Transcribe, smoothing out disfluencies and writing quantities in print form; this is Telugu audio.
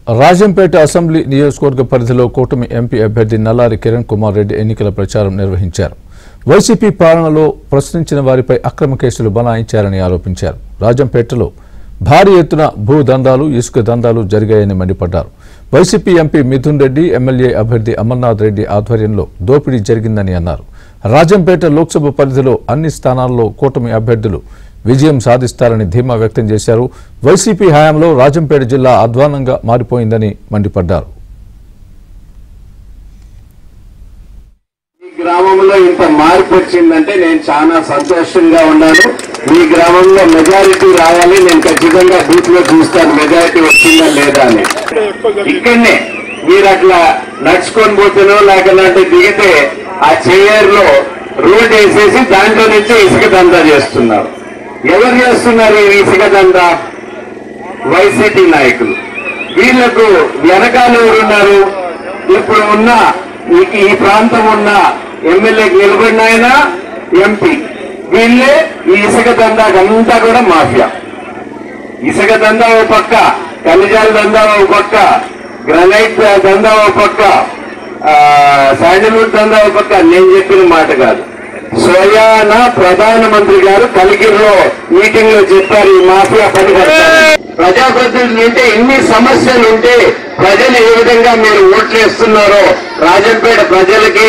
రాజంపేట అసెంబ్లీ నియోజకవర్గ పరిధిలో కూటమి ఎంపీ అభ్యర్థి నల్లారి కిరణ్ కుమార్ రెడ్డి ఎన్నికల ప్రచారం నిర్వహించారు. వైసీపీ పాలనలో ప్రశ్నించిన వారిపై అక్రమ కేసులు బనాయించారని ఆరోపించారు. రాజంపేటలో భారీ ఎత్తున భూ దందాలు, ఇసుక దందాలు జరిగాయని మండిపడ్డారు. YCP MP Mithun Reddy, MLA అభ్యర్థి అమర్నాథ్ రెడ్డి ఆధ్వర్యంలో దోపిడీ జరిగిందని అన్నారు. రాజంపేట లోక్సభ పరిధిలో అన్ని స్థానాల్లో కూటమి అభ్యర్థులు విజయం సాధిస్తారని ధీమా వ్యక్తం చేశారు. వైసీపీ హయాంలో రాజంపేట జిల్లా అధ్వానంగా మారిపోయిందని మండిపడ్డారు. ఈ గ్రామంలో ఇంత మార్పు వచ్చిందంటే నేను చాలా సంతోషంగా ఉన్నాను. మీ గ్రామంలో మెజారిటీ రావాలి, నేను ఖచ్చితంగా బూత్ లో చూస్తాను మెజారిటీ వచ్చిందా లేదా అని. ఇక్కడనే మీరు అట్లా నడుచుకొని పోతున్నో లేకపోతే దిగితే ఆ చైర్లో రోడ్ వేసేసి దాంట్లో నుంచి ఇసుక దందా చేస్తున్నారు. ఎవరు చేస్తున్నారు ఈ ఇసుక దందా? వైసీపీ నాయకులు. వీళ్లకు వెనకాల ఎవరున్నారు? ఇప్పుడు ఉన్న ఈ ప్రాంతం ఉన్న ఎమ్మెల్యేకి నిలబడిన ఆయన ఎంపీ, వీళ్ళే ఈ ఇసుక దందాకంతా కూడా మాఫియా. ఇసుక దందా ఓ పక్క, ఖనిజాల దందా ఓ పక్క, గ్రనైట్ దందా ఓ పక్క, శాండిల్వుడ్ దందా ఓ పక్క. నేను చెప్పిన మాట కాదు, స్వయాన ప్రధానమంత్రి గారు కలిగిరిలో మీటింగ్ లో చెప్పారు ఈ మాఫియా పని. ప్రజాప్రతినిధులు ఉంటే ఎన్ని సమస్యలు ఉంటే ప్రజలు ఏ విధంగా మీరు ఓట్లు వేస్తున్నారో రాజంపేట ప్రజలకి